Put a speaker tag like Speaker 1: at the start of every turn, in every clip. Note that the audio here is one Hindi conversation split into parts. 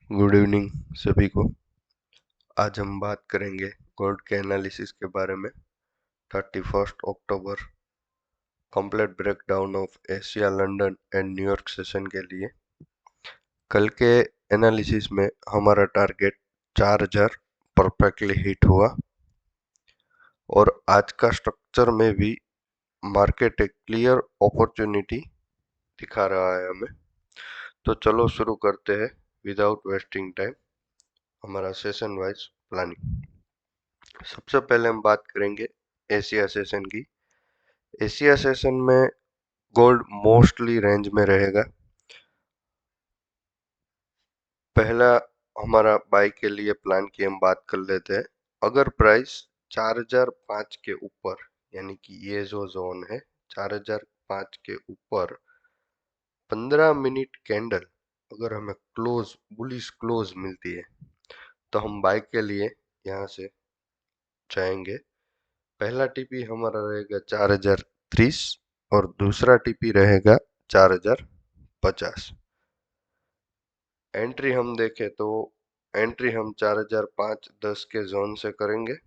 Speaker 1: गुड इवनिंग सभी को। आज हम बात करेंगे गोल्ड के एनालिसिस के बारे में। 31 October complete breakdown of Asia London and New York session के लिए। कल के एनालिसिस में हमारा टारगेट 4000 परफेक्टली हिट हुआ और आज का स्ट्रक्चर में भी मार्केट एक क्लियर अपॉर्चुनिटी दिखा रहा है हमें। तो चलो शुरू करते हैं विदाउट वेस्टिंग टाइम हमारा सेशन वाइज प्लानिंग। सबसे पहले हम बात करेंगे एशिया सेशन की। एशिया सेशन में गोल्ड मोस्टली रेंज में रहेगा। पहला हमारा बाई के लिए प्लान की हम बात कर लेते हैं। अगर प्राइस 4005 के ऊपर, यानी कि ये जो जोन है 4005 के ऊपर 15 मिनट कैंडल अगर हमें क्लोज बुलिश क्लोज मिलती है तो हम बाई के लिए यहाँ से जाएंगे। पहला टीपी हमारा रहेगा 4030 और दूसरा टीपी रहेगा 4050। एंट्री हम देखें तो एंट्री हम 4005-10 के जोन से करेंगे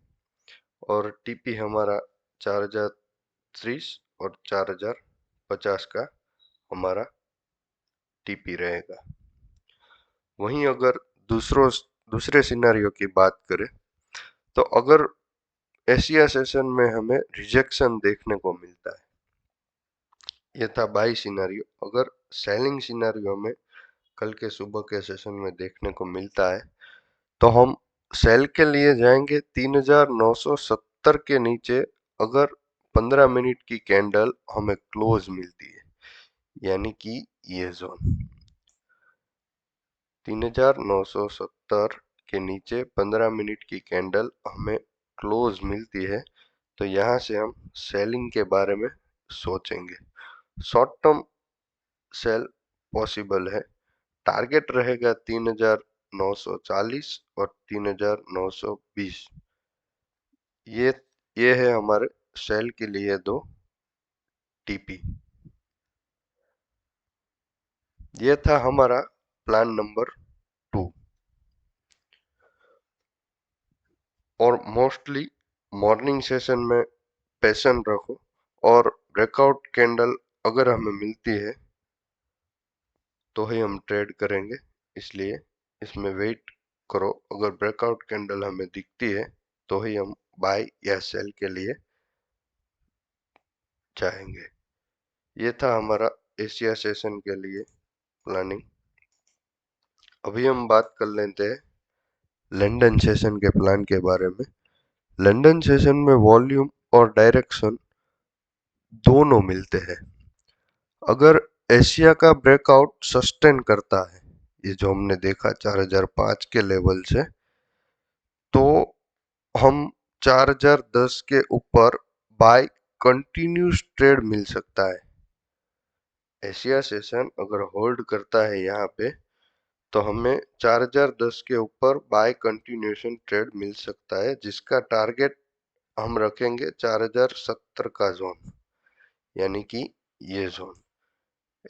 Speaker 1: और टीपी हमारा 4030 और 4050 का हमारा टीपी रहेगा। वहीं अगर दूसरे सिनारियो की बात करें तो अगर एशिया सेशन में हमें रिजेक्शन देखने को मिलता है, यह था बाई सिनारियो। अगर सेलिंग सिनारियो में कल के सुबह के सेशन में देखने को मिलता है तो हम सेल के लिए जाएंगे 3970 के नीचे। अगर 15 मिनट की कैंडल हमें क्लोज मिलती है, यानी कि ये जोन 3970 के नीचे 15 मिनट की कैंडल हमें क्लोज मिलती है तो यहाँ से हम सेलिंग के बारे में सोचेंगे। शॉर्ट टर्म सेल पॉसिबल है। टारगेट रहेगा 3940 और 3920। ये ये है हमारे सेल के लिए दो टीपी। ये था हमारा प्लान नंबर 2। और मोस्टली मॉर्निंग सेशन में पेशेंट रखो और ब्रेकआउट कैंडल अगर हमें मिलती है तो ही हम ट्रेड करेंगे, इसलिए इसमें वेट करो। अगर ब्रेकआउट कैंडल हमें दिखती है तो ही हम बाय या सेल के लिए जाएंगे। ये था हमारा एशिया सेशन के लिए प्लानिंग। अभी हम बात कर लेते हैं लंदन सेशन के प्लान के बारे में। लंदन सेशन में वॉल्यूम और डायरेक्शन दोनों मिलते हैं। अगर एशिया का ब्रेकआउट सस्टेन करता है, ये जो हमने देखा 4005 के लेवल से, तो हम 4010 के ऊपर बाय कंटिन्यूस ट्रेड मिल सकता है। एशिया सेशन अगर होल्ड करता है यहाँ पे तो हमें 4010 के ऊपर बाय कंटिन्यूएशन ट्रेड मिल सकता है, जिसका टारगेट हम रखेंगे 4070 का जोन, यानी कि ये जोन।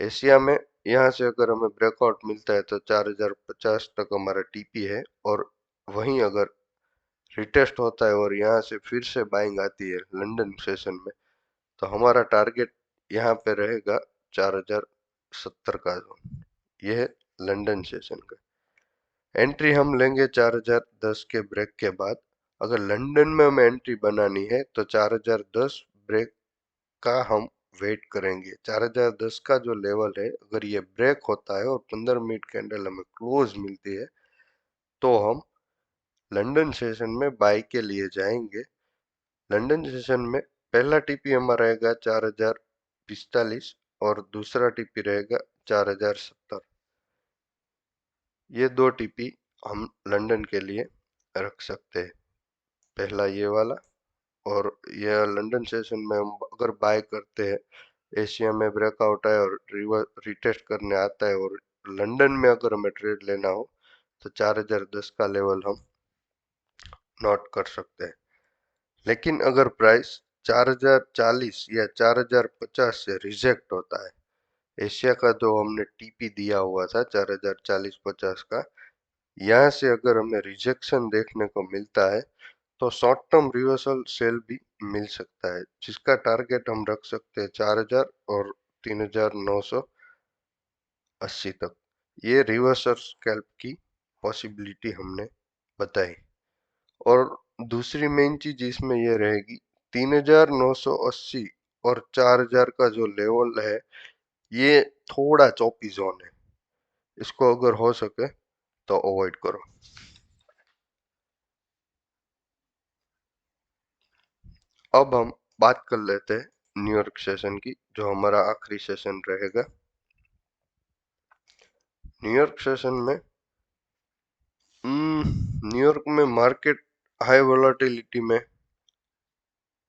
Speaker 1: एशिया में यहाँ से अगर हमें ब्रेकआउट मिलता है तो 4050 तक हमारा टीपी है। और वहीं अगर रिटेस्ट होता है और यहाँ से फिर से बाइंग आती है लंदन सेशन में तो हमारा टारगेट यहाँ पे रहेगा 4070 का जोन। यह है लंदन सेशन का। एंट्री हम लेंगे 4010 के ब्रेक के बाद। अगर लंदन में हमें एंट्री बनानी है तो 4010 ब्रेक का हम वेट करेंगे। 4010 का जो लेवल है अगर ये ब्रेक होता है और 15 मिनट कैंडल हमें क्लोज मिलती है तो हम लंदन सेशन में बाई के लिए जाएंगे। लंदन सेशन में पहला टीपी हमारा रहेगा 4045 और दूसरा टीपी रहेगा 4070। ये दो टीपी हम लंदन के लिए रख सकते हैं। पहला ये वाला, और यह लंदन सेशन में हम अगर बाय करते हैं, एशिया में ब्रेकआउट है और रिटेस्ट करने आता है और लंदन में अगर हमें ट्रेड लेना हो तो 4010 का लेवल हम नोट कर सकते हैं। लेकिन अगर प्राइस 4040 या 4050 से रिजेक्ट होता है, एशिया का जो हमने टीपी दिया हुआ था 4040-50 का, यहाँ से अगर हमें रिजेक्शन देखने को मिलता है तो शॉर्ट टर्म रिवर्सल सेल भी मिल सकता है, जिसका टारगेट हम रख सकते हैं 4000 और 3980 तक। ये रिवर्सल स्कैल्प की पॉसिबिलिटी हमने बताई। और दूसरी मेन चीज इसमें यह रहेगी, 3980 और 4000 का जो लेवल है ये थोड़ा चौपी जोन है, इसको अगर हो सके तो अवॉइड करो। अब हम बात कर लेते हैं न्यूयॉर्क सेशन की, जो हमारा आखिरी सेशन रहेगा। न्यूयॉर्क सेशन में न्यूयॉर्क में मार्केट हाई वोलेटिलिटी में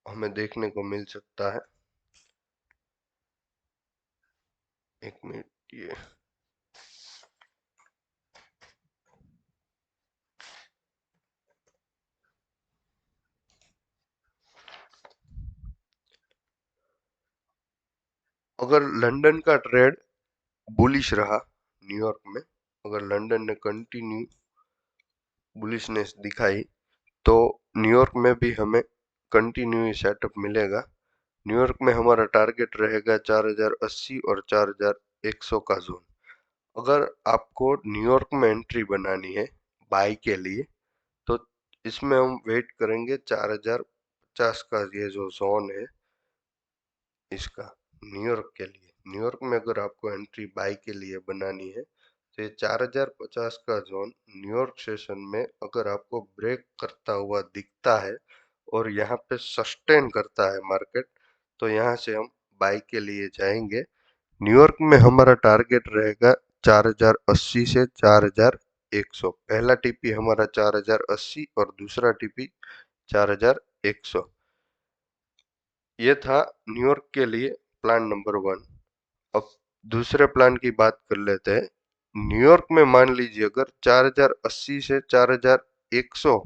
Speaker 1: हमें देखने को मिल सकता है। एक मिनट, ये अगर लंदन का ट्रेड बुलिश रहा न्यूयॉर्क में, अगर लंदन ने कंटिन्यू बुलिशनेस दिखाई तो न्यूयॉर्क में भी हमें कंटिन्यू सेटअप मिलेगा। न्यूयॉर्क में हमारा टारगेट रहेगा 4080 और 4100 का जोन। अगर आपको न्यूयॉर्क में एंट्री बनानी है बाई के लिए तो इसमें हम वेट करेंगे 4050 का ये जो जोन है इसका, न्यूयॉर्क के लिए। न्यूयॉर्क में अगर आपको एंट्री बाई के लिए बनानी है तो ये 4050 का जोन न्यूयॉर्क सेशन में अगर आपको ब्रेक करता हुआ दिखता है और यहाँ पे सस्टेन करता है मार्केट, तो यहाँ से हम बाई के लिए जाएंगे। न्यूयॉर्क में हमारा टारगेट रहेगा 4080 से 4100। पहला टीपी हमारा 4080 और दूसरा टीपी 4100। ये था न्यूयॉर्क के लिए प्लान नंबर 1। अब दूसरे प्लान की बात कर लेते हैं। न्यूयॉर्क में मान लीजिए अगर 4080 से 4100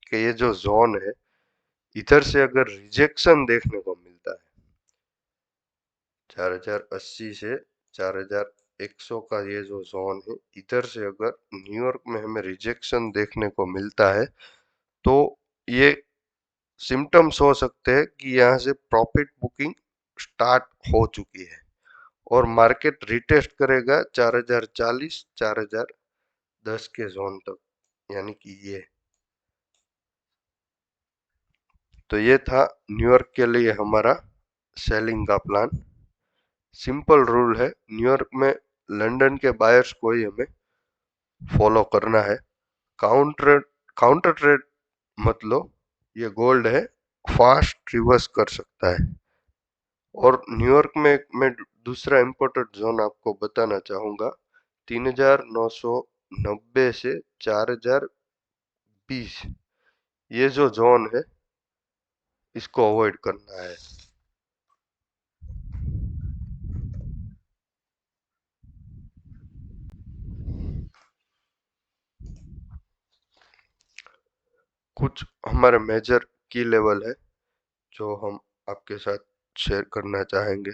Speaker 1: के ये जो जोन है, इधर से अगर रिजेक्शन देखने को मिलता है, 4080 से 4100 का ये जो जोन है, इधर से अगर न्यूयॉर्क में हमें रिजेक्शन देखने को मिलता है तो ये सिम्टम्स हो सकते हैं कि यहाँ से प्रॉफिट बुकिंग स्टार्ट हो चुकी है और मार्केट रिटेस्ट करेगा 4040 4010 के जोन तक, यानी कि ये। तो ये था न्यूयॉर्क के लिए हमारा सेलिंग का प्लान। सिंपल रूल है, न्यूयॉर्क में लंदन के बायर्स को ही हमें फॉलो करना है। काउंटर काउंटर ट्रेड मतलब ये गोल्ड है, फास्ट रिवर्स कर सकता है। और न्यूयॉर्क में मैं दूसरा इम्पोर्टेंट जोन आपको बताना चाहूंगा, 3990 से 4020, ये जो जोन है इसको अवॉइड करना है। कुछ हमारे मेजर की लेवल है जो हम आपके साथ शेयर करना चाहेंगे।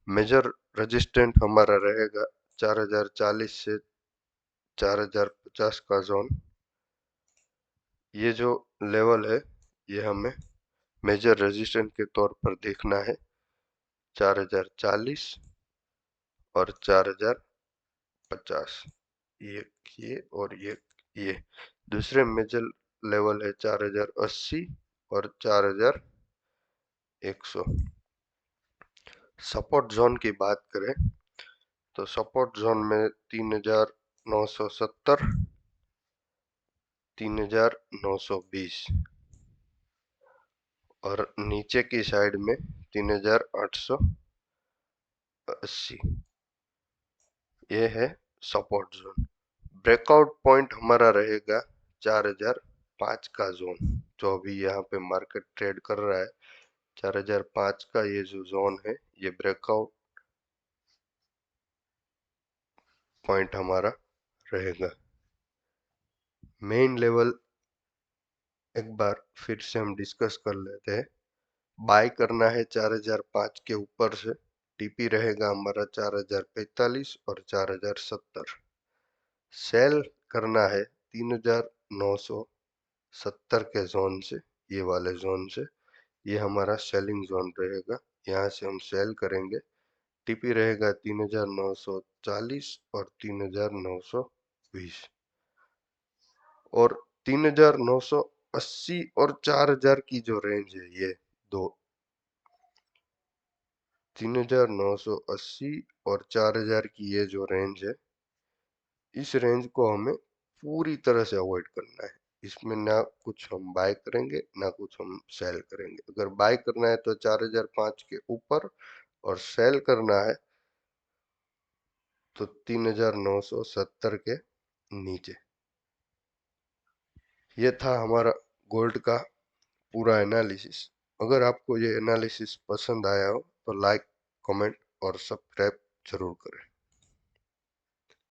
Speaker 1: मेजर रेजिस्टेंट हमारा रहेगा 4040 से 4050 का जोन। ये जो लेवल है ये हमें मेजर रेजिस्टेंट के तौर पर देखना है, 4040 और 4050। ये और ये दूसरे मेजर लेवल है 4080 और 4100। सपोर्ट जोन की बात करें तो सपोर्ट जोन में 3970, 3920 और नीचे की साइड में 3880। ये है सपोर्ट जोन। ब्रेकआउट पॉइंट हमारा रहेगा 4005 का जोन, जो अभी यहाँ पे मार्केट ट्रेड कर रहा है। 4005 का ये जो जोन है ये ब्रेकआउट पॉइंट हमारा रहेगा। मेन लेवल एक बार फिर से हम डिस्कस कर लेते हैं। बाय करना है 4005 के ऊपर से, टीपी रहेगा हमारा 4045 और 4070। सेल करना है 3970 के जोन से, ये वाले जोन से, ये हमारा सेलिंग जोन रहेगा। यहाँ से हम सेल करेंगे। टीपी रहेगा 3940 और 3920, और 3980 और 4000 की जो रेंज है, ये दो 3980 और 4000 की ये जो रेंज है, इस रेंज को हमें पूरी तरह से अवॉइड करना है। इसमें ना कुछ हम बाय करेंगे ना कुछ हम सेल करेंगे। अगर बाय करना है तो 4005 के ऊपर, और सेल करना है तो 3970 के नीचे। ये था हमारा गोल्ड का पूरा एनालिसिस। अगर आपको ये एनालिसिस पसंद आया हो तो लाइक, कमेंट और सब्सक्राइब जरूर करें।